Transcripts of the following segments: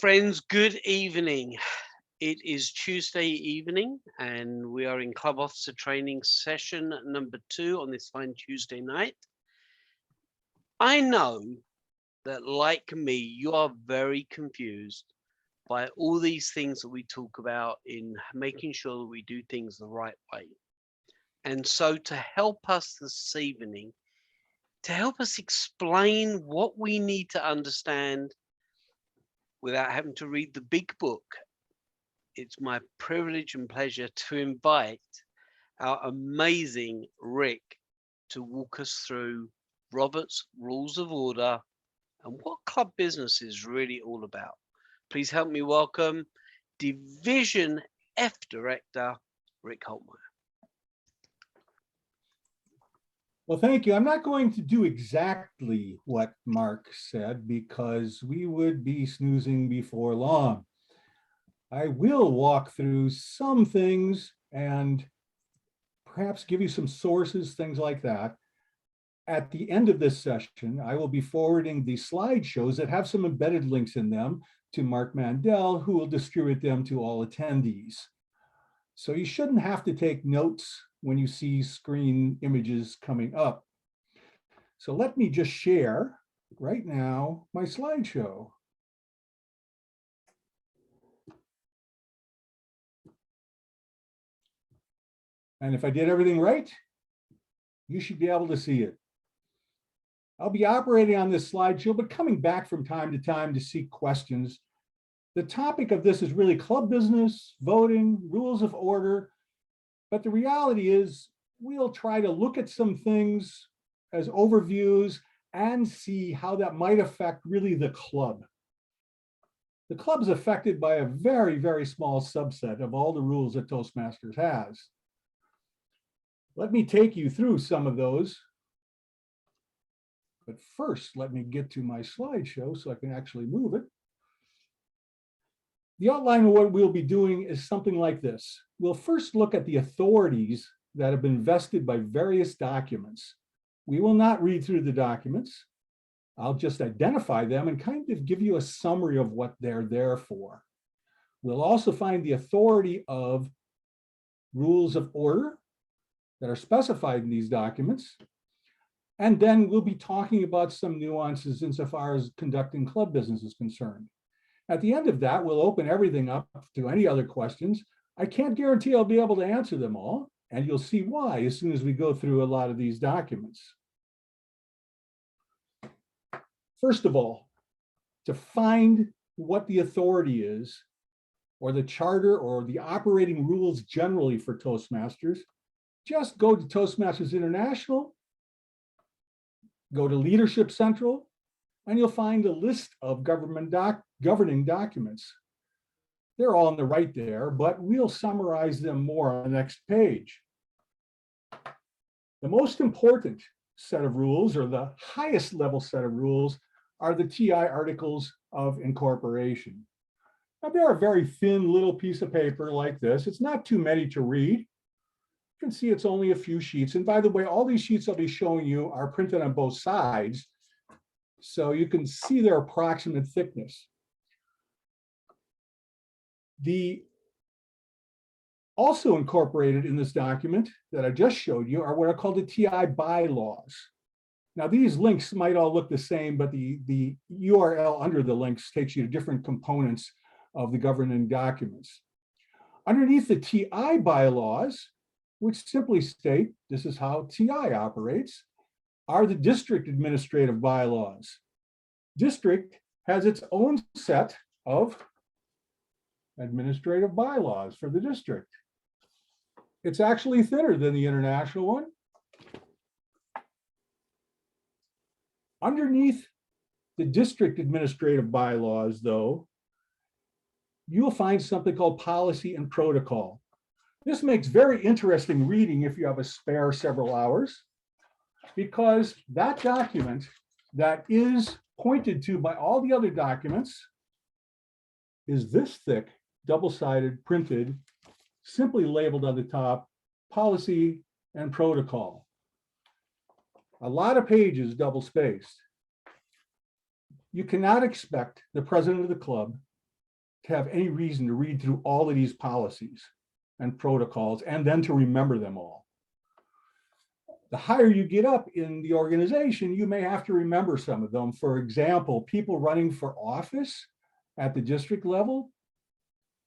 Friends, good evening. It is Tuesday evening and we are in Club Officer Training session number 2 on this fine Tuesday night. I know that, like me, you are very confused by all these things that we talk about in making sure that we do things the right way. And so to help us this evening, to help us explain what we need to understand without having to read the big book, it's my privilege and pleasure to invite our amazing Rick to walk us through Robert's Rules of Order and what club business is really all about. Please help me welcome Division F Director, Rick Holtmeyer. Well, thank you. I'm not going to do exactly what Mark said because we would be snoozing before long. I will walk through some things and perhaps give you some sources, things like that. At the end of this session, I will be forwarding the slideshows that have some embedded links in them to Mark Mandel, who will distribute them to all attendees. So you shouldn't have to take notes when you see screen images coming up. So let me just share right now my slideshow. And if I did everything right, you should be able to see it. I'll be operating on this slideshow, but coming back from time to time to see questions. The topic of this is really club business, voting, rules of order. But the reality is we'll try to look at some things as overviews and see how that might affect really the club. The club is affected by a very, very small subset of all the rules that Toastmasters has. Let me take you through some of those. But first, let me get to my slideshow so I can actually move it. The outline of what we'll be doing is something like this. We'll first look at the authorities that have been vested by various documents. We will not read through the documents. I'll just identify them and kind of give you a summary of what they're there for. We'll also find the authority of rules of order that are specified in these documents. And then we'll be talking about some nuances insofar as conducting club business is concerned. At the end of that, we'll open everything up to any other questions. I can't guarantee I'll be able to answer them all, and you'll see why as soon as we go through a lot of these documents. First of all, to find what the authority is, or the charter or the operating rules generally for Toastmasters, just go to Toastmasters International, go to Leadership Central, and you'll find a list of governing documents. They're all on the right there, but we'll summarize them more on the next page. The most important set of rules, or the highest level set of rules, are the TI Articles of Incorporation. Now, they're a very thin little piece of paper like this. It's not too many to read. You can see it's only a few sheets. And by the way, all these sheets I'll be showing you are printed on both sides, so you can see their approximate thickness. Also incorporated in this document that I just showed you are what are called the TI Bylaws. Now, these links might all look the same, but the URL under the links takes you to different components of the governing documents. Underneath the TI Bylaws, which simply state this is how TI operates, are the district administrative bylaws. District has its own set of administrative bylaws for the district. It's actually thinner than the international one. Underneath the district administrative bylaws, though, you'll find something called policy and protocol. This makes very interesting reading if you have a spare several hours, because that document that is pointed to by all the other documents is this thick, double-sided, printed, simply labeled on the top, policy and protocol. A lot of pages double-spaced. You cannot expect the president of the club to have any reason to read through all of these policies and protocols and then to remember them all. The higher you get up in the organization, you may have to remember some of them. For example, people running for office at the district level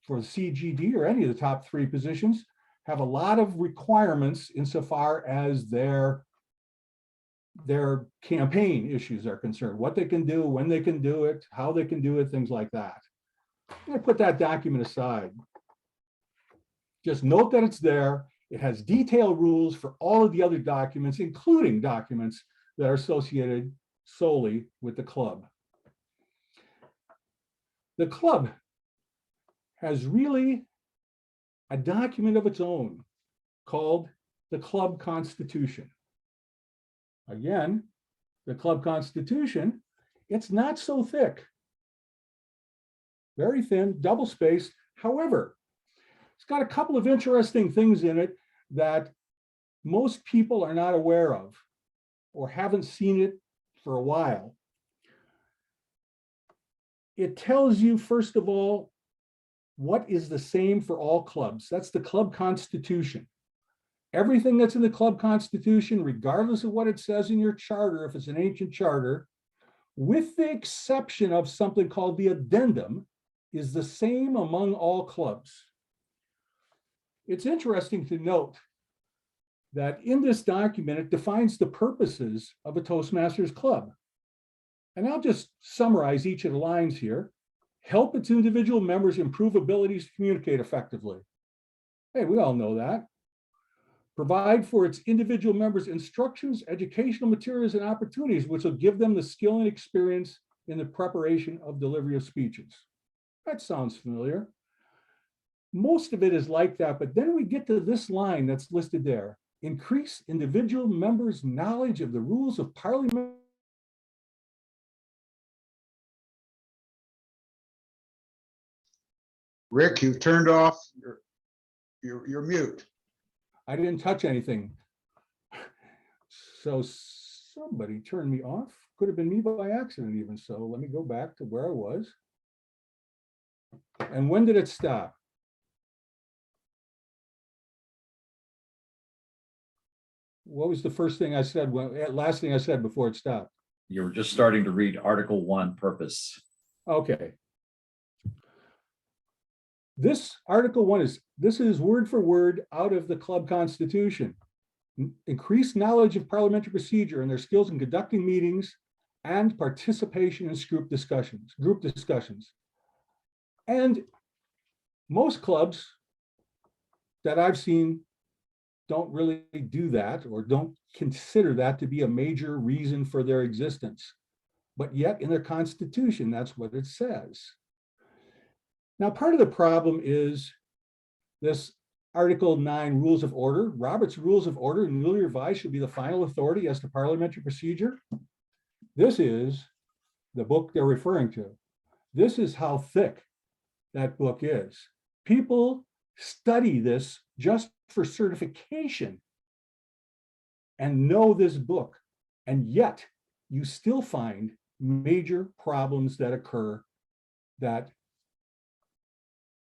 for the CGD or any of the top 3 positions have a lot of requirements insofar as their campaign issues are concerned, what they can do, when they can do it, how they can do it, things like that. I'm going to put that document aside. Just note that it's there. It has detailed rules for all of the other documents, including documents that are associated solely with the club. The club has really a document of its own called the Club Constitution. Again, the Club Constitution, it's not so thick. Very thin, double-spaced. However, it's got a couple of interesting things in it that most people are not aware of or haven't seen it for a while. It tells you, first of all, what is the same for all clubs. That's the club constitution. Everything that's in the club constitution, regardless of what it says in your charter, if it's an ancient charter, with the exception of something called the addendum, is the same among all clubs. It's interesting to note that in this document, it defines the purposes of a Toastmasters club. And I'll just summarize each of the lines here. Help its individual members improve abilities to communicate effectively. Hey, we all know that. Provide for its individual members instructions, educational materials, and opportunities which will give them the skill and experience in the preparation of delivery of speeches. That sounds familiar. Most of it is like that, but then we get to this line that's listed there. Increase individual members' knowledge of the rules of parliament. Rick, you've turned off your mute. I didn't touch anything. So somebody turned me off. Could have been me by accident even. So let me go back to where I was. And when did it stop? What was the first thing I said, last thing I said before it stopped? You were just starting to read Article 1, purpose. Okay. This Article 1 is word for word out of the club constitution. Increased knowledge of parliamentary procedure and their skills in conducting meetings and participation in group discussions. And most clubs that I've seen don't really do that or don't consider that to be a major reason for their existence. But yet in their constitution, that's what it says. Now, part of the problem is this Article 9 Rules of Order. Robert's Rules of Order, newly revised, should be the final authority as to parliamentary procedure. This is the book they're referring to. This is how thick that book is. People study this just for certification and know this book, and yet you still find major problems that occur that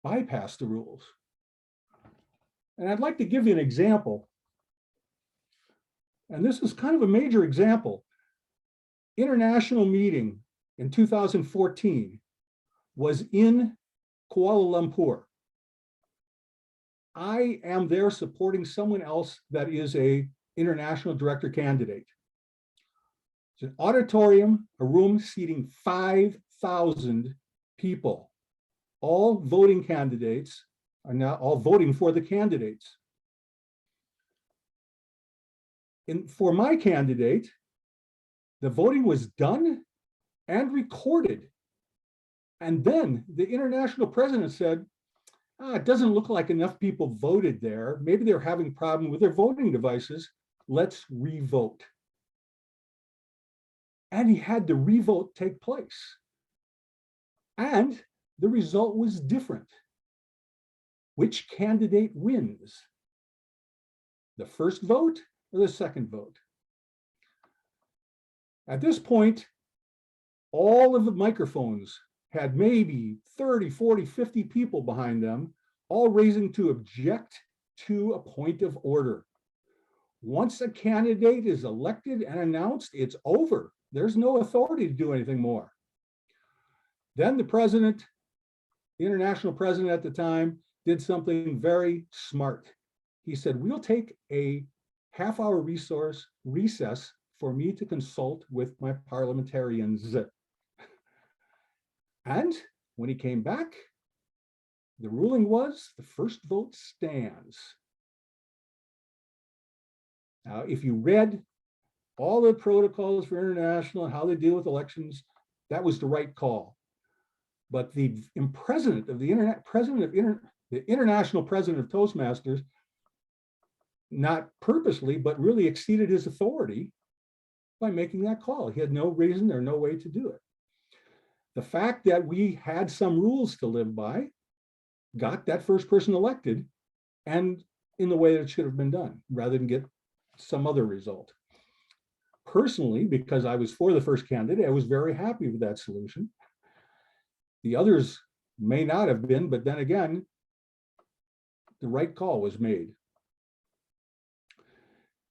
bypass the rules. And I'd like to give you an example. And this is kind of a major example. International meeting in 2014 was in Kuala Lumpur. I am there supporting someone else that is a international director candidate. It's an auditorium, a room seating 5,000 people. All voting candidates are now all voting for the candidates. For my candidate, the voting was done and recorded. And then the international president said, it doesn't look like enough people voted there. Maybe they're having a problem with their voting devices. Let's revote. And he had the revote take place. And the result was different. Which candidate wins? The first vote or the second vote? At this point, all of the microphones had maybe 30, 40, 50 people behind them, all raising to object to a point of order. Once a candidate is elected and announced, it's over. There's no authority to do anything more. Then the president, the international president at the time, did something very smart. He said, we'll take a half-hour recess for me to consult with my parliamentarians. And when he came back, the ruling was the first vote stands. Now, if you read all the protocols for international and how they deal with elections, that was the right call. But the president of the international president of Toastmasters, not purposely, but really exceeded his authority by making that call. He had no reason or no way to do it. The fact that we had some rules to live by got that first person elected, and in the way that it should have been done, rather than get some other result. Personally, because I was for the first candidate, I was very happy with that solution. The others may not have been, but then again, the right call was made.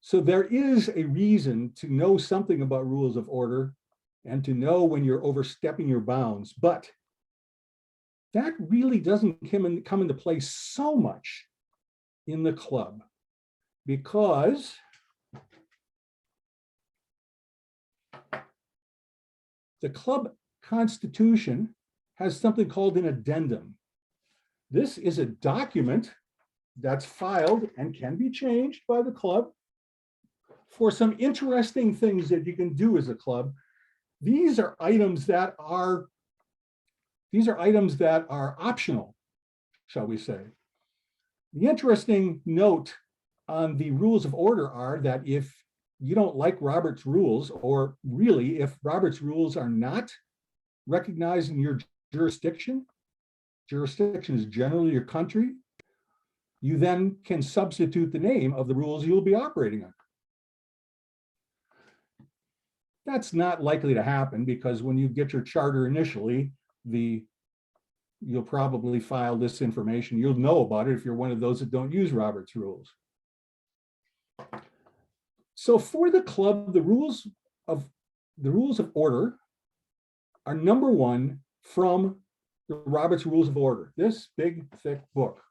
So there is a reason to know something about rules of order and to know when you're overstepping your bounds, but that really doesn't come into play so much in the club, because the club constitution has something called an addendum. This is a document that's filed and can be changed by the club for some interesting things that you can do as a club. These are items that are optional, shall we say. The interesting note on the rules of order are that if you don't like Robert's rules, or really if Robert's rules are not recognized in your jurisdiction is generally your country, you then can substitute the name of the rules you'll be operating under. That's not likely to happen, because when you get your charter initially, you'll probably file this information. You'll know about it if you're one of those that don't use Robert's rules. So for the club, the rules of order are number one from the Robert's Rules of Order, this big, thick book.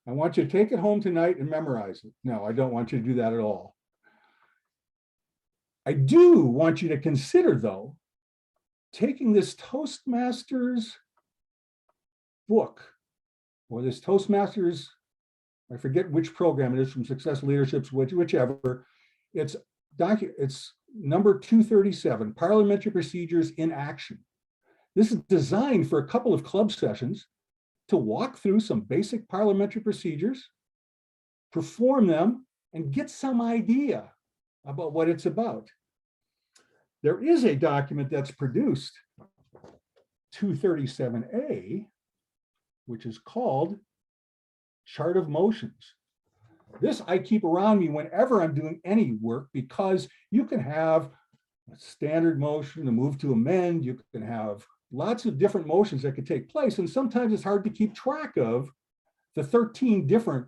I want you to take it home tonight and memorize it. No, I don't want you to do that at all. I do want you to consider, though, taking this Toastmasters book, or this Toastmasters, I forget which program it is from Success Leadership, whichever, it's number 237, Parliamentary Procedures in Action. This is designed for a couple of club sessions to walk through some basic parliamentary procedures, perform them, and get some idea about what it's about. There is a document that's produced, 237A, which is called Chart of Motions. This I keep around me whenever I'm doing any work, because you can have a standard motion, a move to amend, you can have lots of different motions that could take place, and sometimes it's hard to keep track of the 13 different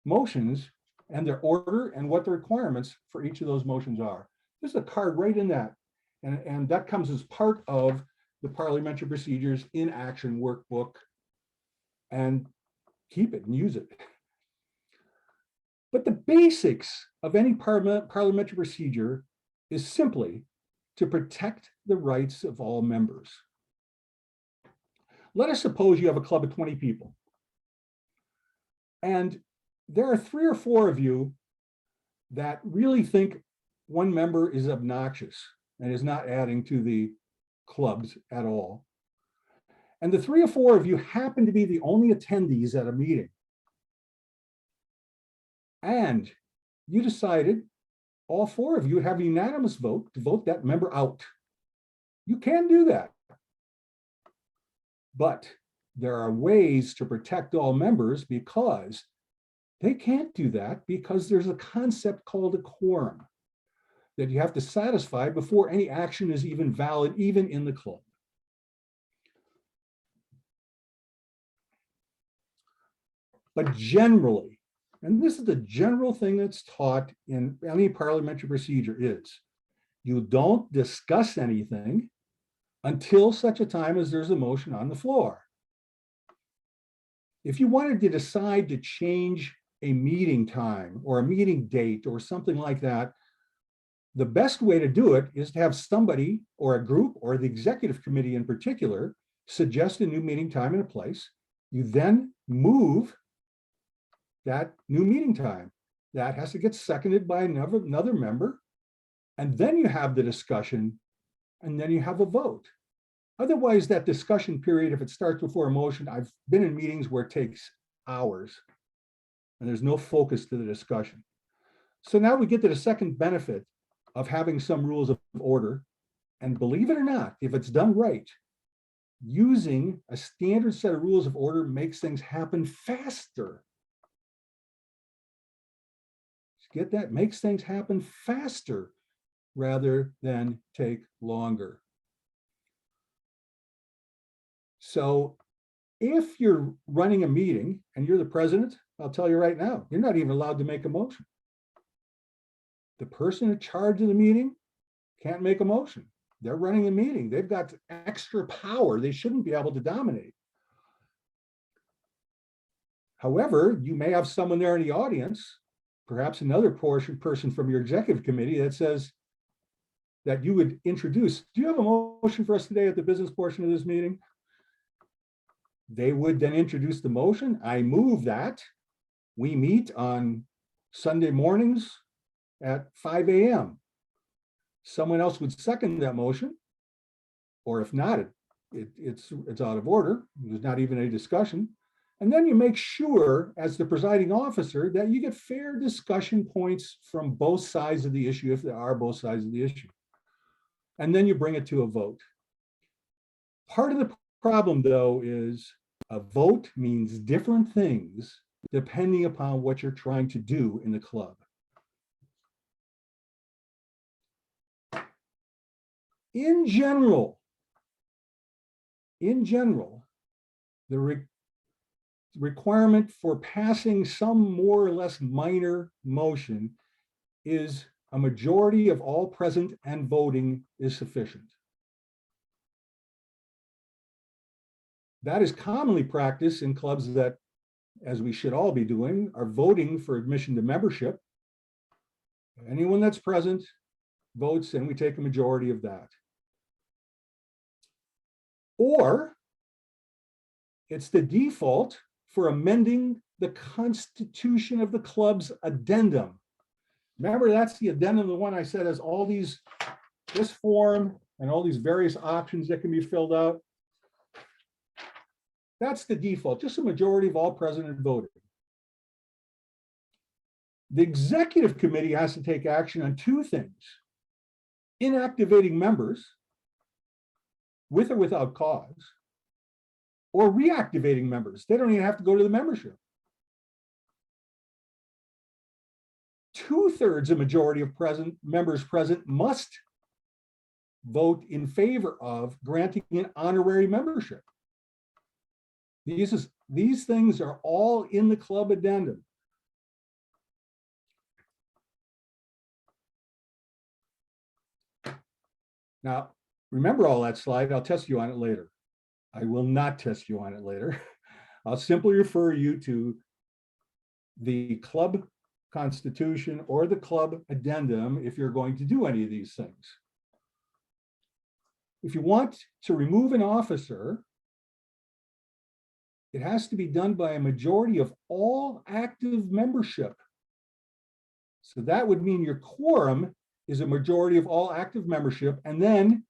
motions and their order and what the requirements for each of those motions are. There's a card right in that, and that comes as part of the Parliamentary Procedures in Action workbook, and keep it and use it. But the basics of any parliamentary procedure is simply to protect the rights of all members. Let us suppose you have a club of 20 people, and there are 3 or 4 of you that really think one member is obnoxious and is not adding to the clubs at all. And the 3 or 4 of you happen to be the only attendees at a meeting. And you decided, all 4 of you have a unanimous vote to vote that member out. You can do that. But there are ways to protect all members, because they can't do that, because there's a concept called a quorum that you have to satisfy before any action is even valid, even in the club. But generally, and this is the general thing that's taught in any parliamentary procedure, is you don't discuss anything until such a time as there's a motion on the floor. If you wanted to decide to change a meeting time or a meeting date or something like that, the best way to do it is to have somebody or a group or the executive committee in particular suggest a new meeting time and a place. You then move that new meeting time. That has to get seconded by another member. And then you have the discussion and then you have a vote. Otherwise, that discussion period, if it starts before a motion, I've been in meetings where it takes hours and there's no focus to the discussion. So now we get to the second benefit of having some rules of order. And believe it or not, if it's done right, using a standard set of rules of order makes things happen faster. Get that? Makes things happen faster rather than take longer. So if you're running a meeting and you're the president, I'll tell you right now, you're not even allowed to make a motion. The person in charge of the meeting can't make a motion. They're running a meeting. They've got extra power. They shouldn't be able to dominate. However, you may have someone there in the audience, perhaps another person from your executive committee that says that you would introduce, do you have a motion for us today at the business portion of this meeting? They would then introduce the motion. I move that we meet on Sunday mornings at 5 a.m. Someone else would second that motion, or if not, it's out of order. There's not even a discussion. And then you make sure, as the presiding officer, that you get fair discussion points from both sides of the issue, if there are both sides of the issue. And then you bring it to a vote. Part of the problem, though, is a vote means different things depending upon what you're trying to do in the club. In general, the requirement for passing some more or less minor motion is a majority of all present and voting is sufficient. That is commonly practiced in clubs that, as we should all be doing, are voting for admission to membership. Anyone that's present votes, and we take a majority of that. Or it's the default for amending the constitution of the club's addendum. Remember, that's the addendum, the one I said has all these, this form and all these various options that can be filled out. That's the default, just a majority of all present and voting. The executive committee has to take action on two things: inactivating members with or without cause, or reactivating members. They don't even have to go to the membership. 2/3 a majority of members present must vote in favor of granting an honorary membership. These things are all in the club addendum. Now, remember all that slide. I'll test you on it later. I will not test you on it later. I'll simply refer you to the club constitution or the club addendum if you're going to do any of these things. If you want to remove an officer, it has to be done by a majority of all active membership. So that would mean your quorum is a majority of all active membership, and then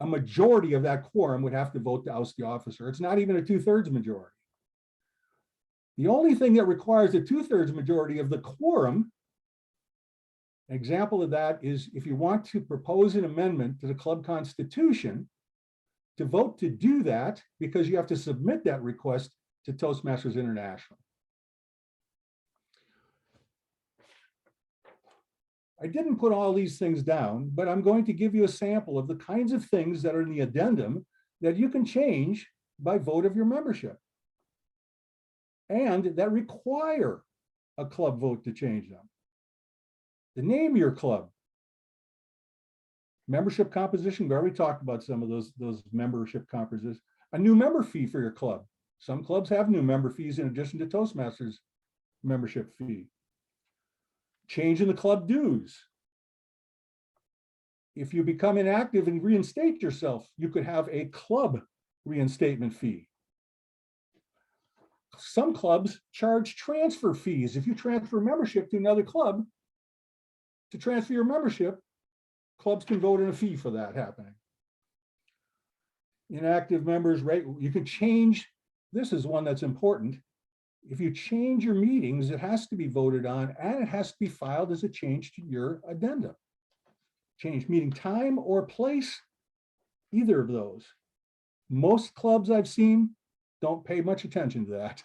a majority of that quorum would have to vote to oust the officer. It's not even a 2/3 majority. The only thing that requires a 2/3 majority of the quorum, an example of that is if you want to propose an amendment to the club constitution, to vote to do that, because you have to submit that request to Toastmasters International. I didn't put all these things down, but I'm going to give you a sample of the kinds of things that are in the addendum that you can change by vote of your membership. and that require a club vote to change them. The name of your club, membership composition, we already talked about some of those membership compositions. A new member fee for your club. Some clubs have new member fees in addition to Toastmasters membership fee. Change in the club dues. If you become inactive and reinstate yourself, you could have a club reinstatement fee. Some clubs charge transfer fees. If you transfer membership to another club, to transfer your membership, clubs can vote in a fee for that happening. Inactive members, right? You can change. This is one that's important. If you change your meetings, it has to be voted on and it has to be filed as a change to your addenda. Change meeting time or place, either of those. Most clubs I've seen don't pay much attention to that.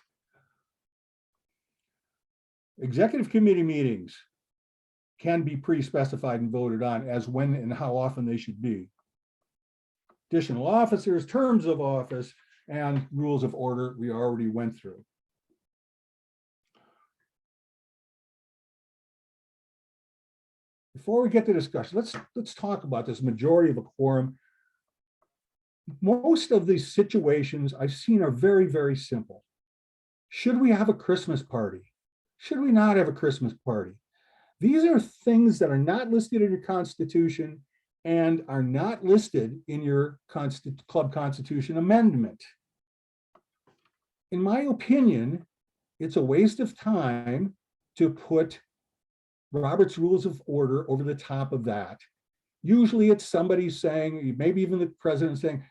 Executive committee meetings can be pre-specified and voted on as when and how often they should be. Additional officers, terms of office, and rules of order we already went through. Before we get to discussion, let's talk about this majority of a quorum. Most of these situations I've seen are very, very simple. Should we have a Christmas party? Should we not have a Christmas party? These are things that are not listed in your constitution and are not listed in your club constitution amendment. In my opinion, it's a waste of time to put Robert's Rules of Order over the top of that. Usually it's somebody saying, maybe even the president saying,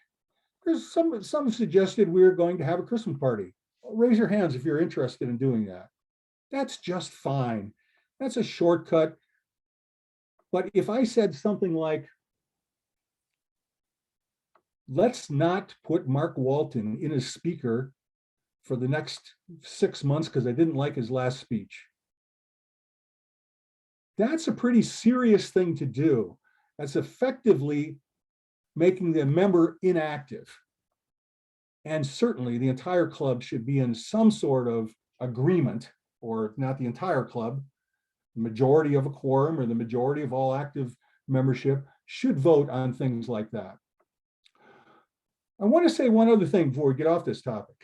there's some suggested we're going to have a Christmas party. Raise your hands if you're interested in doing that. That's just fine. That's a shortcut. But if I said something like, let's not put Mark Walton in as speaker for the next 6 months because I didn't like his last speech. That's a pretty serious thing to do. That's effectively making the member inactive. And certainly the entire club should be in some sort of agreement, or not the entire club, the majority of a quorum or the majority of all active membership should vote on things like that. I want to say one other thing before we get off this topic.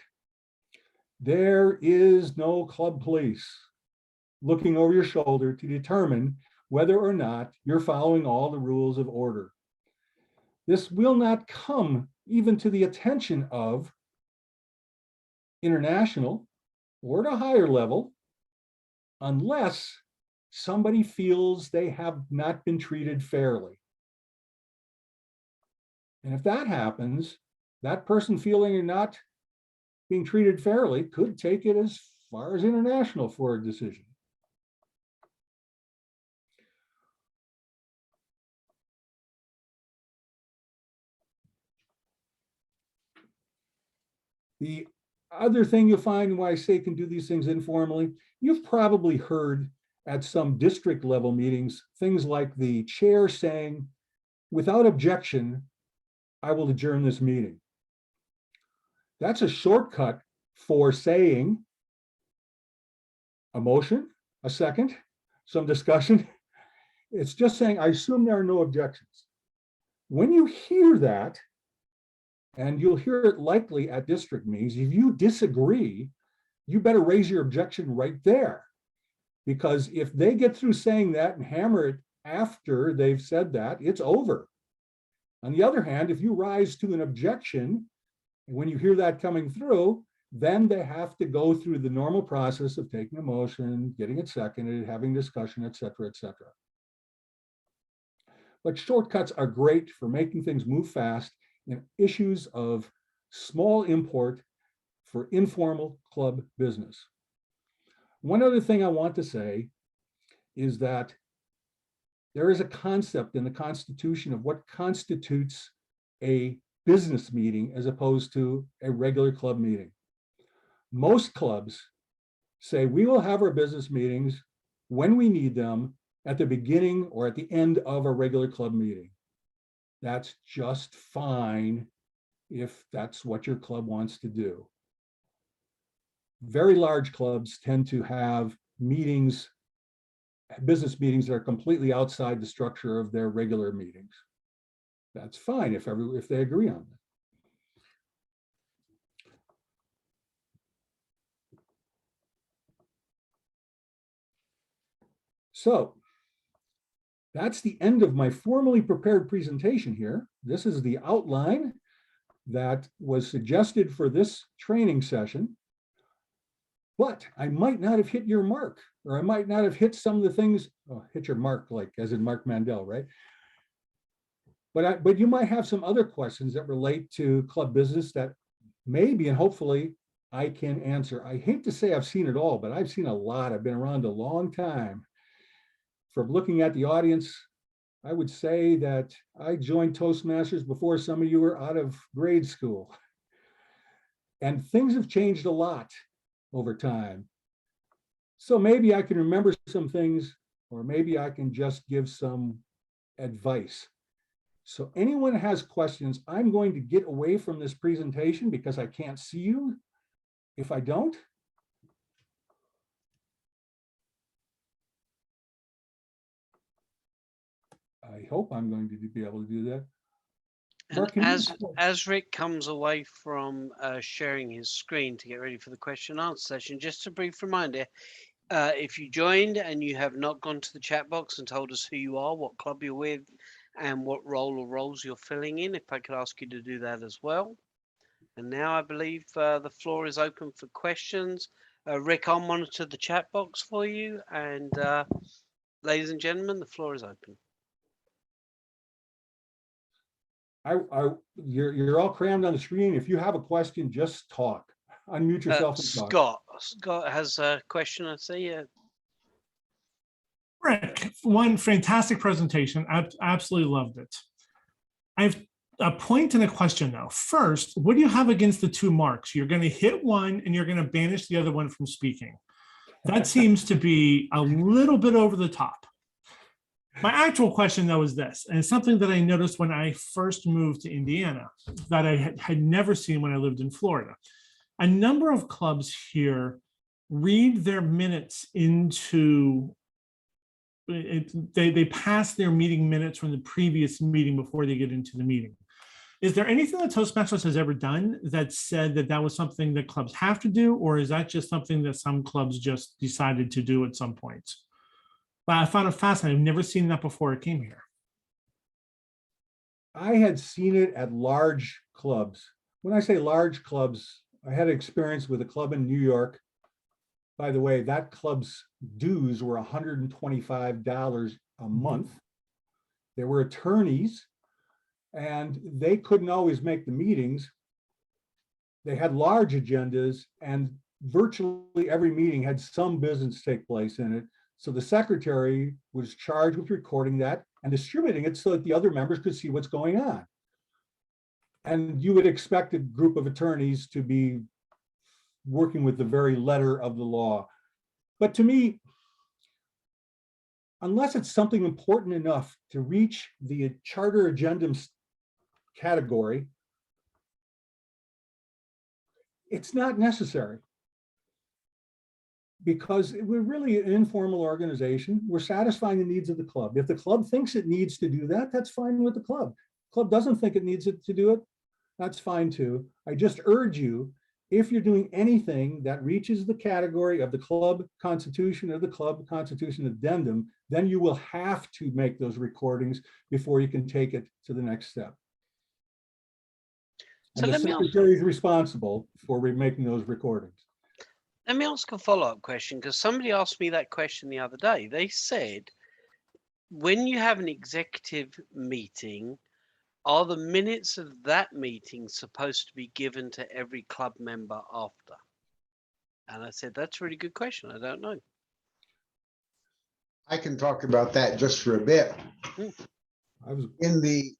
There is no club police looking over your shoulder to determine whether or not you're following all the rules of order. This will not come even to the attention of international or at a higher level unless somebody feels they have not been treated fairly. And if that happens, that person feeling you're not being treated fairly could take it as far as international for a decision. The other thing you'll find why I say can do these things informally, you've probably heard at some district level meetings, things like the chair saying, without objection, I will adjourn this meeting. That's a shortcut for saying a motion, a second, some discussion. It's just saying, I assume there are no objections. When you hear that, and you'll hear it likely at district meetings, if you disagree, you better raise your objection right there. Because if they get through saying that and hammer it after they've said that, it's over. On the other hand, if you rise to an objection, and when you hear that coming through, then they have to go through the normal process of taking a motion, getting it seconded, having discussion, et cetera, et cetera. But shortcuts are great for making things move fast in issues of small import for informal club business. One other thing I want to say is that there is a concept in the Constitution of what constitutes a business meeting as opposed to a regular club meeting. Most clubs say we will have our business meetings when we need them at the beginning or at the end of a regular club meeting. That's just fine if that's what your club wants to do. very large clubs tend to have meetings, business meetings that are completely outside the structure of their regular meetings. That's fine if they agree on that. So that's the end of my formally prepared presentation here. This is the outline that was suggested for this training session. But I might not have hit your mark, or I might not have hit some of the things, hit your mark, like as in Mark Mandel, right? But you might have some other questions that relate to club business that maybe and hopefully I can answer. I hate to say I've seen it all, but I've seen a lot. I've been around a long time. From looking at the audience, I would say that I joined Toastmasters before some of you were out of grade school. And things have changed a lot over time. So maybe I can remember some things, or maybe I can just give some advice. So anyone has questions, I'm going to get away from this presentation because I can't see you. If I don't, I hope I'm going to be able to do that. Mark, And as Rick comes away from sharing his screen to get ready for the question and answer session, just a brief reminder, if you joined and you have not gone to the chat box and told us who you are, what club you're with, and what role or roles you're filling in, if I could ask you to do that as well. And now I believe the floor is open for questions. Rick, I'll monitor the chat box for you. And ladies and gentlemen, the floor is open. You're all crammed on the screen. If you have a question, just talk. Unmute yourself and talk. Scott has a question, I see. Rick, one fantastic presentation. I absolutely loved it. I have a point and a question though. First, what do you have against the 2 marks? You're going to hit one and you're going to banish the other one from speaking. That seems to be a little bit over the top. My actual question though is this, and it's something that I noticed when I first moved to Indiana that I had never seen when I lived in Florida. A number of clubs here read their minutes into, they pass their meeting minutes from the previous meeting before they get into the meeting. Is there anything that Toastmasters has ever done that said that that was something that clubs have to do, or is that just something that some clubs just decided to do at some point? But I found it fascinating. I've never seen that before I came here. I had seen it at large clubs. When I say large clubs, I had experience with a club in New York. By the way, that club's dues were $125 a month. There were attorneys, and they couldn't always make the meetings. They had large agendas, and virtually every meeting had some business take place in it. So the secretary was charged with recording that and distributing it so that the other members could see what's going on. And you would expect a group of attorneys to be working with the very letter of the law. But to me, unless it's something important enough to reach the charter addendum category, it's not necessary. Because we're really an informal organization. We're satisfying the needs of the club. If the club thinks it needs to do that, that's fine with the club. Club doesn't think it needs it to do it, that's fine too. I just urge you, if you're doing anything that reaches the category of the club constitution or the club constitution addendum, then you will have to make those recordings before you can take it to the next step. And the secretary is responsible for making those recordings. Let me ask a follow-up question, because somebody asked me that question the other day. They said, when you have an executive meeting, are the minutes of that meeting supposed to be given to every club member after? And I said, that's a really good question. I don't know. I can talk about that just for a bit. In the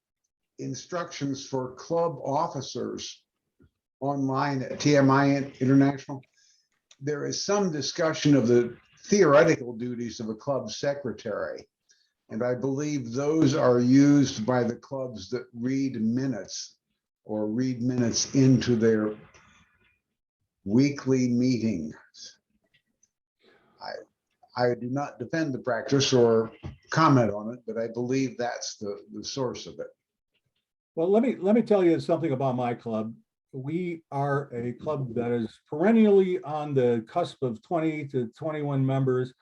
instructions for club officers online at TMI International, there is some discussion of the theoretical duties of a club secretary. And I believe those are used by the clubs that read minutes or read minutes into their weekly meetings. I do not defend the practice or comment on it, but I believe that's the source of it. Well, let me tell you something about my club. We are a club that is perennially on the cusp of 20 to 21 members.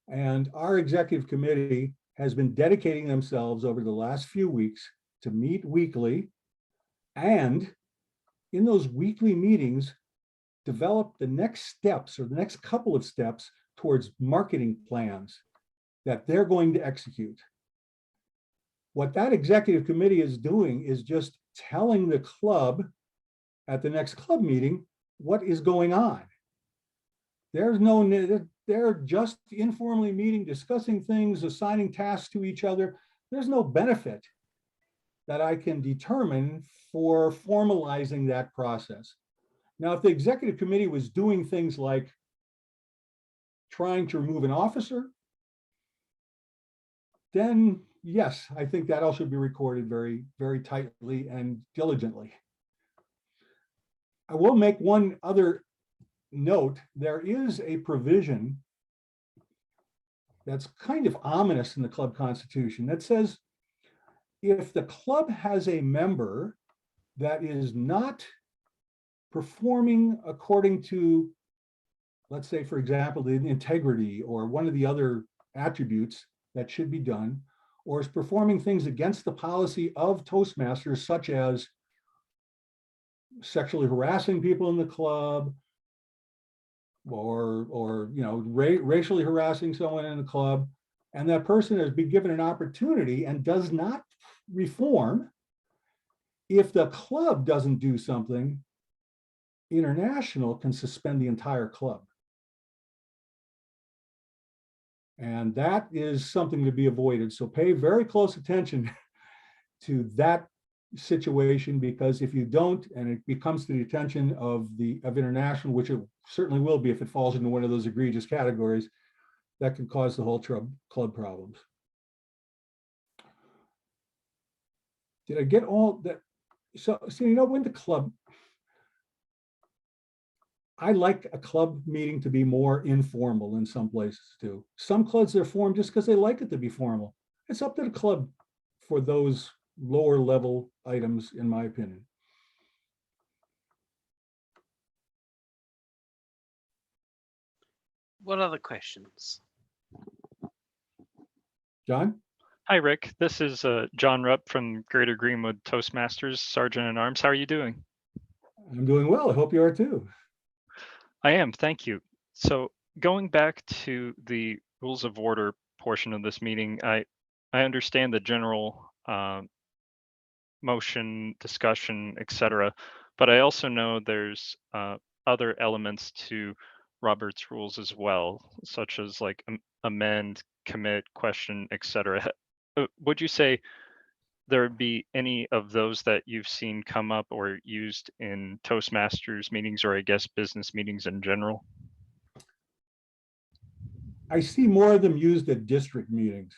And our executive committee has been dedicating themselves over the last few weeks to meet weekly. And in those weekly meetings, develop the next steps or the next couple of steps towards marketing plans that they're going to execute. What that executive committee is doing is just telling the club at the next club meeting what is going on. They're just informally meeting, discussing things, assigning tasks to each other. There's no benefit that I can determine for formalizing that process. Now, if the executive committee was doing things like trying to remove an officer, then yes, I think that all should be recorded very, very tightly and diligently. I will make one other note. There is a provision that's kind of ominous in the club constitution that says if the club has a member that is not performing according to, let's say, for example, the integrity or one of the other attributes that should be done, or is performing things against the policy of Toastmasters, such as sexually harassing people in the club, or racially harassing someone in the club, and that person has been given an opportunity and does not reform, if the club doesn't do something, International can suspend the entire club. And that is something to be avoided. So pay very close attention to that situation, because if you don't, and it becomes to the attention of International, which it certainly will be if it falls into one of those egregious categories, that can cause the whole club problems. Did I get all that? So when the club, I like a club meeting to be more informal in some places too. Some clubs are formed just because they like it to be formal. It's up to the club for those lower level items, in my opinion. What other questions? John? Hi, Rick. This is John Rupp from Greater Greenwood Toastmasters, Sergeant at Arms. How are you doing? I'm doing well. I hope you are too. I am, thank you. So going back to the rules of order portion of this meeting, I understand the general motion, discussion, etc. But I also know there's other elements to Robert's rules as well, such as like amend, commit, question, etc. Would you say there would be any of those that you've seen come up or used in Toastmasters meetings, or I guess business meetings in general? I see more of them used at district meetings.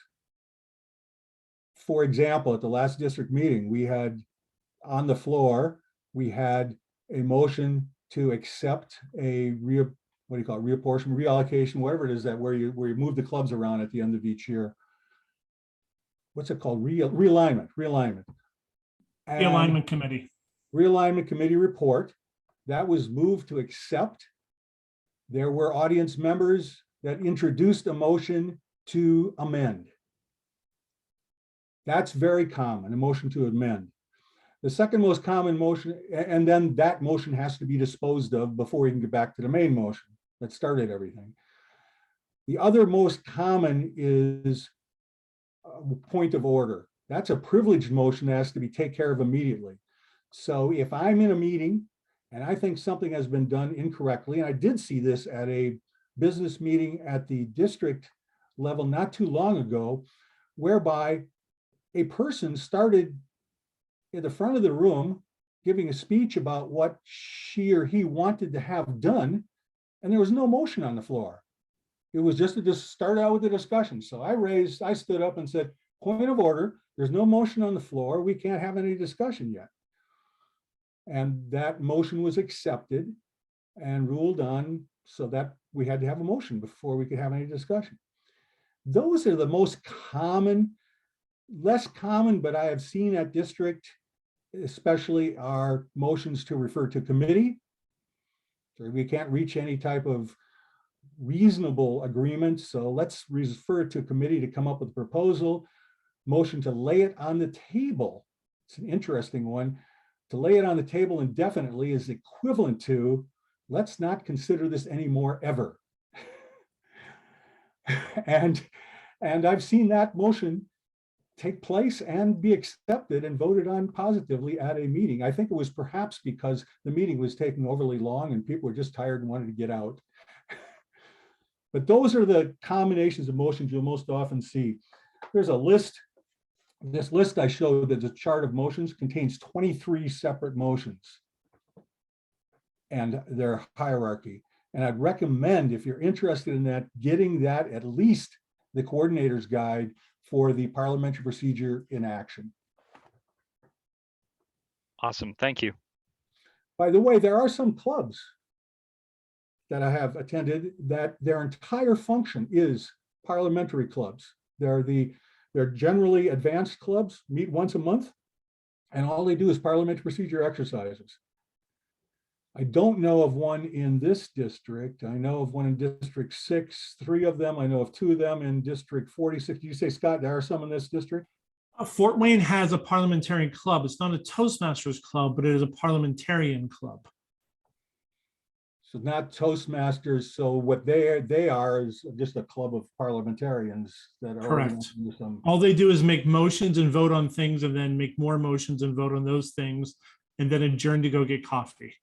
For example, at the last district meeting, we had on the floor, we had a motion to accept a reapportionment, reallocation, whatever it is, that where you move the clubs around at the end of each year. What's it called? Realignment. And Realignment committee. Realignment committee report that was moved to accept. There were audience members that introduced a motion to amend. That's very common, a motion to amend. The second most common motion, and then that motion has to be disposed of before we can get back to the main motion that started everything. The other most common is point of order. That's a privileged motion that has to be taken care of immediately. So if I'm in a meeting and I think something has been done incorrectly, and I did see this at a business meeting at the district level not too long ago, whereby a person started in the front of the room giving a speech about what she or he wanted to have done, and there was no motion on the floor. It was just to just start out with the discussion. So I stood up and said, point of order, there's no motion on the floor. We can't have any discussion yet. And that motion was accepted. and ruled on so that we had to have a motion before we could have any discussion. Those are the most common, less common, but I have seen at district, especially are motions to refer to committee. So we can't reach any type of reasonable agreement, so let's refer to committee to come up with a proposal. Motion to lay it on the table. It's an interesting one. To lay it on the table indefinitely is equivalent to, let's not consider this anymore ever. and I've seen that motion take place and be accepted and voted on positively at a meeting. I think it was perhaps because the meeting was taking overly long and people were just tired and wanted to get out. But those are the combinations of motions you'll most often see. There's a list. This list I showed, that the chart of motions contains 23 separate motions and their hierarchy. And I'd recommend, if you're interested in that, getting that at least the coordinator's guide for the parliamentary procedure in action. Awesome. Thank you. By the way, there are some clubs that I have attended that their entire function is parliamentary clubs. They're generally advanced clubs, meet once a month, and all they do is parliamentary procedure exercises. I don't know of one in this district. I know of one in District 6, 3 of them. I know of 2 of them in District 46. Did you say, Scott, there are some in this district? Fort Wayne has a parliamentarian club. It's not a Toastmasters club, but it is a parliamentarian club. So not Toastmasters. So what they are is just a club of parliamentarians that are Correct. into some. All they do is make motions and vote on things, and then make more motions and vote on those things, and then adjourn to go get coffee.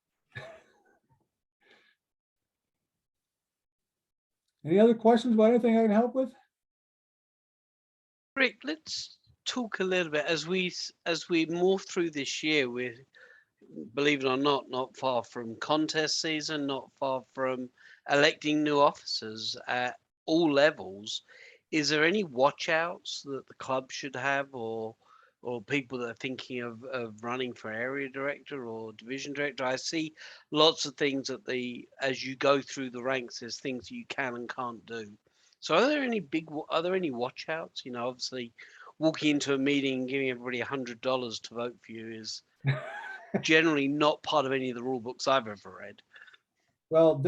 Any other questions about anything I can help with? Rick, let's talk a little bit as we move through this year. We're, believe it or not far from contest season, not far from electing new officers at all levels. Is there any watch outs that the club should have, or people that are thinking of running for area director or division director? I see lots of things that as you go through the ranks, there's things you can and can't do. So are there any watch outs? You know, obviously walking into a meeting, giving everybody $100 to vote for you is generally not part of any of the rule books I've ever read. Well,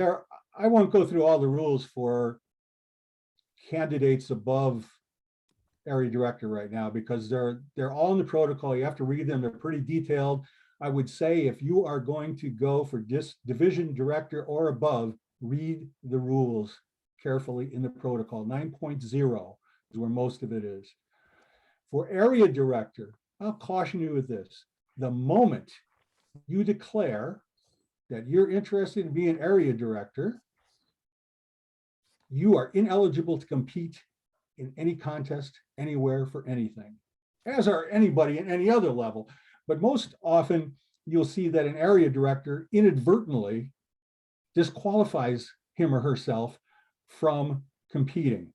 I won't go through all the rules for candidates above area director right now, because they're all in the protocol. You have to read them. They're pretty detailed. I would say if you are going to go for division director or above, read the rules carefully in the protocol. 9.0 is where most of it is. For area director, I'll caution you with this. The moment you declare that you're interested in being area director, you are ineligible to compete in any contest, anywhere, for anything, as are anybody at any other level. But most often you'll see that an area director inadvertently disqualifies him or herself from competing.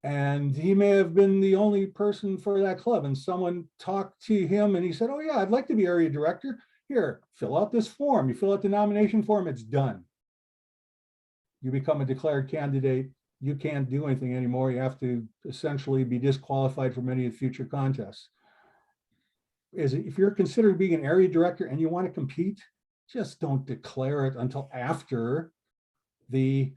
And he may have been the only person for that club, and someone talked to him and he said, oh yeah, I'd like to be area director. Here, fill out this form. You fill out the nomination form, it's done. You become a declared candidate. You can't do anything anymore. You have to essentially be disqualified from any of the future contests. If you're considering being an area director and you want to compete, just don't declare it until after the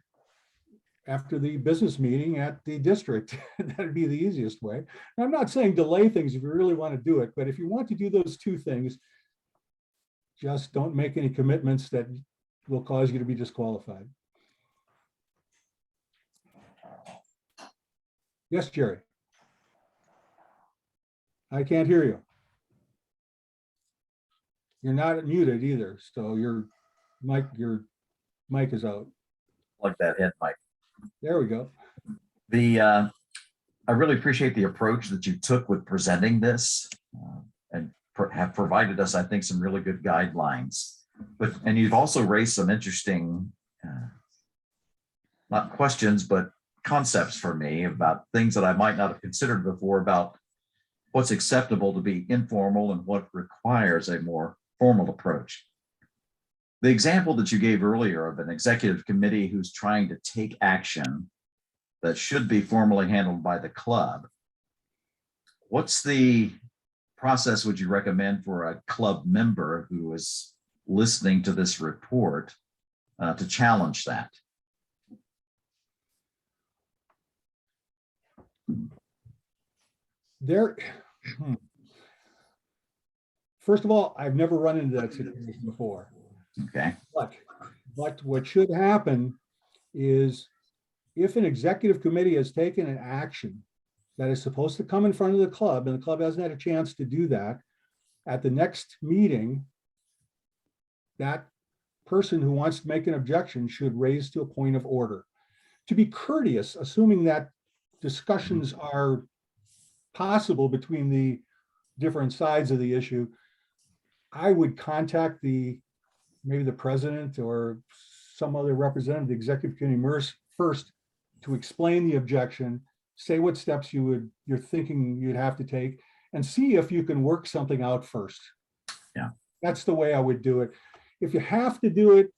business meeting at the district. That'd be the easiest way. And I'm not saying delay things if you really want to do it, but if you want to do those two things, just don't make any commitments that will cause you to be disqualified. Yes, Jerry. I can't hear you. You're not muted either, so your mic is out. Plug that in, Mike. There we go. I really appreciate the approach that you took with presenting this, and have provided us, I think, some really good guidelines. And you've also raised some interesting, not questions, but concepts for me about things that I might not have considered before about what's acceptable to be informal and what requires a more formal approach. The example that you gave earlier of an executive committee who's trying to take action that should be formally handled by the club. What's the process would you recommend for a club member who is listening to this report to challenge that? First of all, I've never run into that situation before. Okay. But what should happen is if an executive committee has taken an action that is supposed to come in front of the club and the club hasn't had a chance to do that, at the next meeting, that person who wants to make an objection should raise to a point of order. To be courteous, assuming that discussions are possible between the different sides of the issue, I would contact maybe the president or some other representative of the executive committee first to explain the objection, say what steps you're thinking you'd have to take, and see if you can work something out first. Yeah. That's the way I would do it. If you have to do it,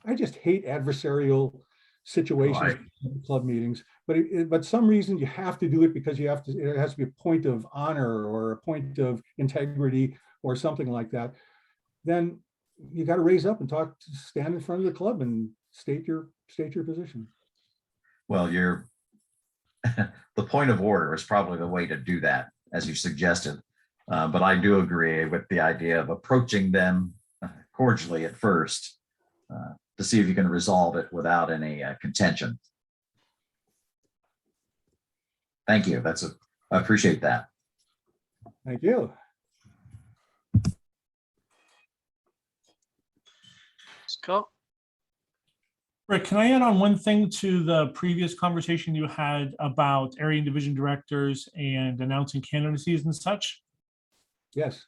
I just hate adversarial situations in club meetings, but some reason you have to do it because it has to be a point of honor or a point of integrity or something like that. Then you got to raise up and stand in front of the club and state your position. Well, the point of order is probably the way to do that, as you suggested. But I do agree with the idea of approaching them cordially at first to see if you can resolve it without any contention. Thank you. I appreciate that. Thank you. Scott? Rick, can I add on one thing to the previous conversation you had about area and division directors and announcing candidacies and such? Yes.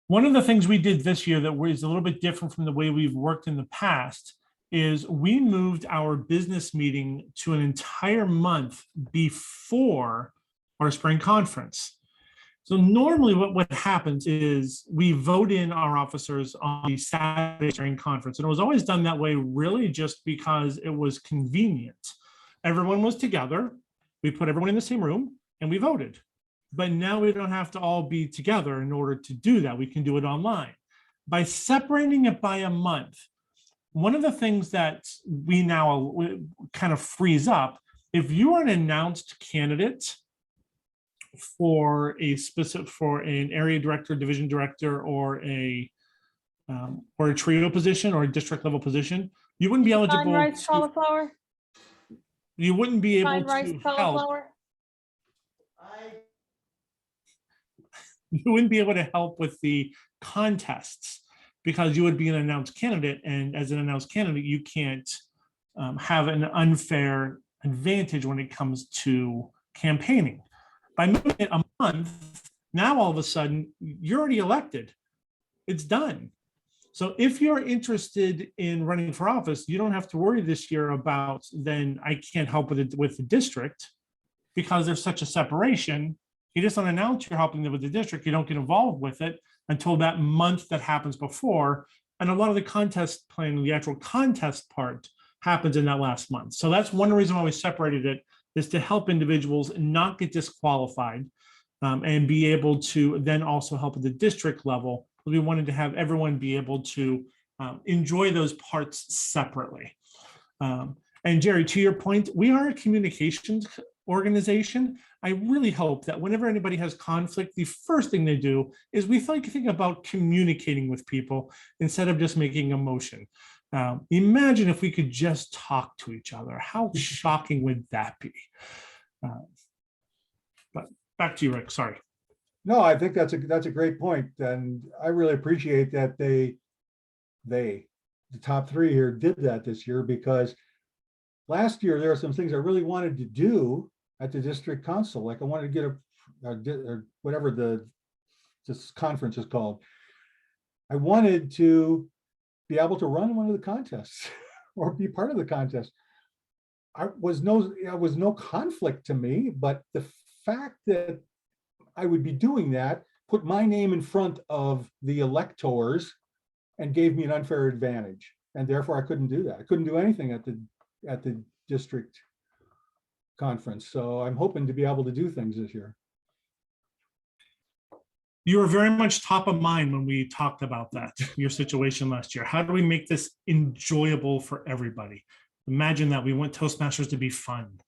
One of the things we did this year that is a little bit different from the way we've worked in the past is we moved our business meeting to an entire month before our spring conference. So normally what happens is we vote in our officers on the Saturday spring conference. And it was always done that way really just because it was convenient. Everyone was together. We put everyone in the same room and we voted. But now we don't have to all be together in order to do that. We can do it online. By separating it by a month, one of the things that we now kind of frees up, if you are an announced candidate for an area director, division director, or a trio position or a district level position, you wouldn't be eligible. Rice cauliflower. You wouldn't be able Rice to help. cauliflower. You wouldn't be able to help with the contests because you would be an announced candidate, and as an announced candidate, you can't have an unfair advantage when it comes to campaigning. By moving it a month, now all of a sudden you're already elected. It's done. So if you're interested in running for office, you don't have to worry this year about then I can't help with the district because there's such a separation. You just don't announce you're helping them with the district. You don't get involved with it until that month that happens before. And a lot of the contest planning, the actual contest part happens in that last month. So that's one reason why we separated it, is to help individuals not get disqualified and be able to then also help at the district level. We wanted to have everyone be able to enjoy those parts separately. And Jerry, to your point, we are a communications organization. I really hope that whenever anybody has conflict, the first thing they do is we think about communicating with people instead of just making a motion. Imagine if we could just talk to each other. How shocking would that be? But back to you, Rick. Sorry. No, I think that's a great point, and I really appreciate that the top three here did that this year, because last year there are some things I really wanted to do at the district council. Like I wanted to get or whatever this conference is called. I wanted to be able to run one of the contests or be part of the contest. It was no conflict to me, but the fact that I would be doing that put my name in front of the electors and gave me an unfair advantage. And therefore I couldn't do that. I couldn't do anything at the district conference. So I'm hoping to be able to do things this year. You were very much top of mind when we talked about that, your situation last year. How do we make this enjoyable for everybody? Imagine that we want Toastmasters to be fun.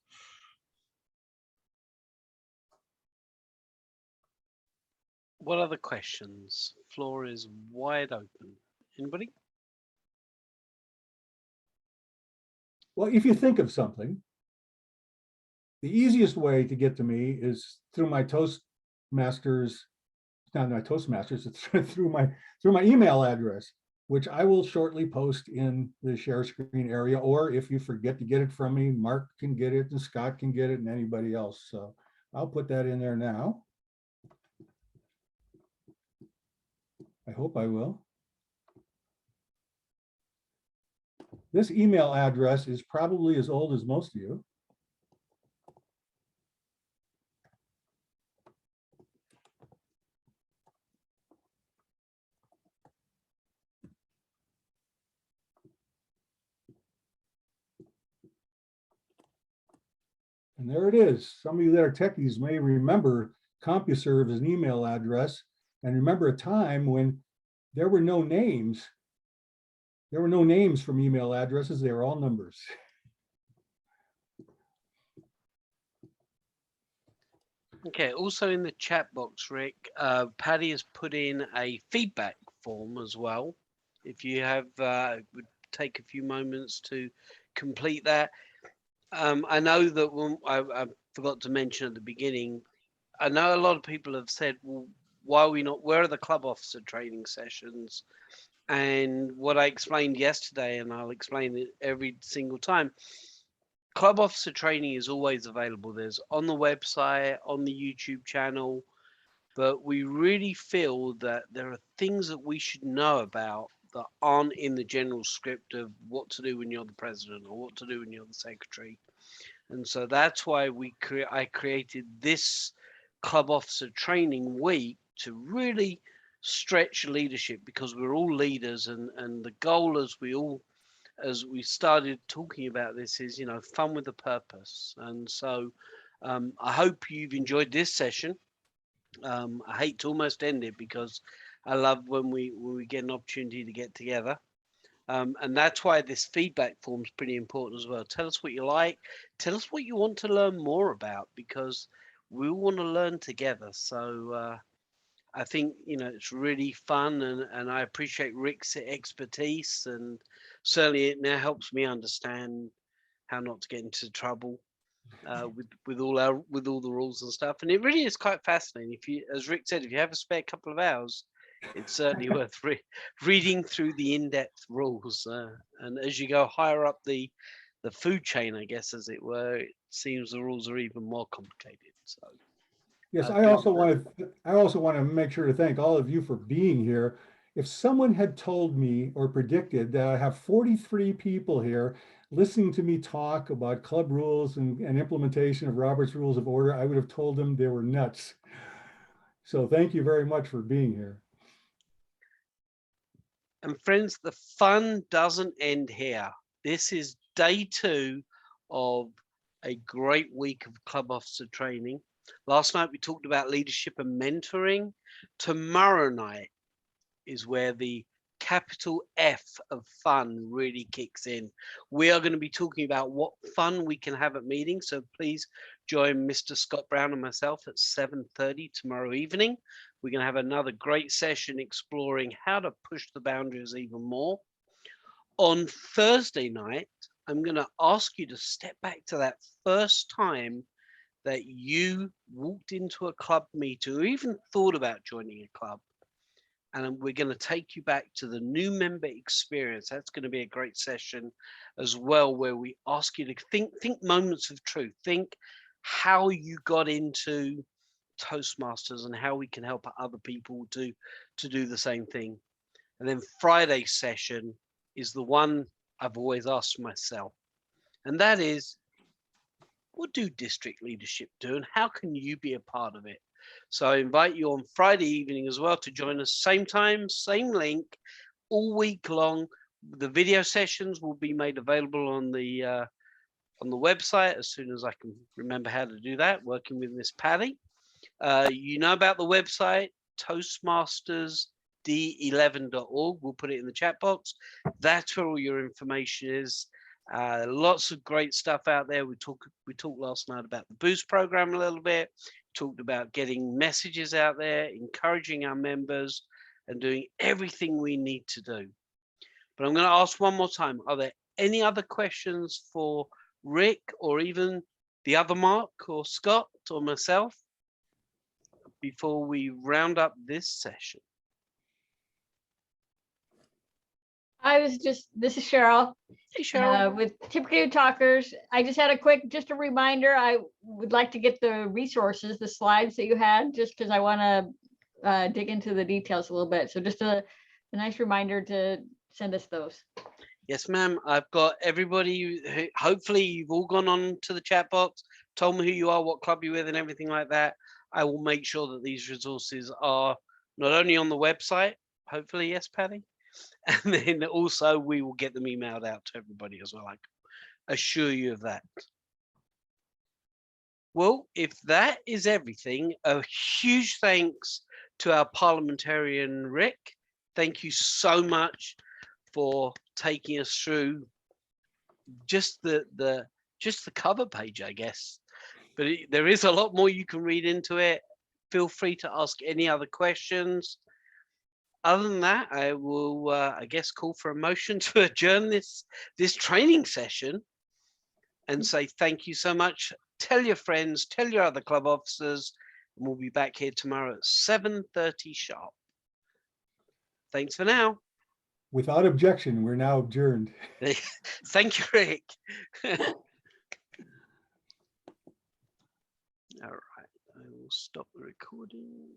What other questions? Floor is wide open. Anybody? Well, if you think of something, the easiest way to get to me is through my Toastmasters. It's not my Toastmasters, it's through my email address, which I will shortly post in the share screen area. Or if you forget to get it from me, Mark can get it and Scott can get it and anybody else. So I'll put that in there now. I hope I will. This email address is probably as old as most of you. And there it is. Some of you that are techies may remember CompuServe as an email address and remember a time when there were no names. There were no names from email addresses. They were all numbers. Okay, also in the chat box, Rick, Patty has put in a feedback form as well. If you have, would take a few moments to complete that. I know that when I forgot to mention at the beginning, I know a lot of people have said, well, why are we not, where are the club officer training sessions? And what I explained yesterday, and I'll explain it every single time, club officer training is always available. There's on the website, on the YouTube channel, but we really feel that there are things that we should know about that aren't in the general script of what to do when you're the president or what to do when you're the secretary. And so that's why I created this club officer training week to really stretch leadership, because we're all leaders, and the goal as we started talking about this is, you know, fun with a purpose. And so I hope you've enjoyed this session. I hate to almost end it because I love when we get an opportunity to get together. And that's why this feedback form is pretty important as well. Tell us what you like. Tell us what you want to learn more about, because we all want to learn together. So I think, you know, it's really fun, and I appreciate Rick's expertise, and certainly it now helps me understand how not to get into trouble with all the rules and stuff. And it really is quite fascinating. If you, as Rick said, if you have a spare couple of hours, it's certainly worth reading through the in-depth rules. And as you go higher up the food chain, I guess, as it were, it seems the rules are even more complicated. So. Yes, I also want to make sure to thank all of you for being here. If someone had told me or predicted that I have 43 people here listening to me talk about club rules and implementation of Robert's Rules of Order, I would have told them they were nuts. So thank you very much for being here. And friends, the fun doesn't end here. This is day 2 of a great week of club officer training. Last night we talked about leadership and mentoring. Tomorrow night is where the capital F of fun really kicks in. We are going to be talking about what fun we can have at meetings. So please join Mr. Scott Brown and myself at 7:30 tomorrow evening. We're going to have another great session exploring how to push the boundaries even more. On Thursday night, I'm going to ask you to step back to that first time that you walked into a club meeting or even thought about joining a club. And we're going to take you back to the new member experience. That's going to be a great session as well, where we ask you to think moments of truth. Think how you got into Toastmasters and how we can help other people to do the same thing. And then Friday's session is the one I've always asked myself. And that is, what do district leadership do, and how can you be a part of it? So I invite you on Friday evening as well to join us, same time, same link, all week long. The video sessions will be made available on the website as soon as I can remember how to do that, working with Miss Patty. You know about the website, Toastmasters D11.org. We'll put it in the chat box. That's where all your information is. Lots of great stuff out there. We talked last night about the Boost program a little bit. Talked about getting messages out there, encouraging our members, and doing everything we need to do. But I'm going to ask one more time: are there any other questions for Rick, or even the other Mark, or Scott, or myself before we round up this session? This is Cheryl. Hey, Cheryl. With Typically Talkers. I just had just a reminder. I would like to get the resources, the slides that you had, just because I want to dig into the details a little bit. So just a nice reminder to send us those. Yes, ma'am. I've got everybody. Hopefully you've all gone on to the chat box, told me who you are, what club you're with, and everything like that. I will make sure that these resources are not only on the website, hopefully, yes, Patty, and then also we will get them emailed out to everybody as well. I can assure you of that. Well, if that is everything, a huge thanks to our parliamentarian, Rick. Thank you so much for taking us through just the cover page, I guess. But there is a lot more you can read into it. Feel free to ask any other questions. Other than that, I will, I guess, call for a motion to adjourn this training session and say thank you so much. Tell your friends, tell your other club officers, and we'll be back here tomorrow at 7:30 sharp. Thanks for now. Without objection, we're now adjourned. Thank you, Rick. All right, I will stop the recording.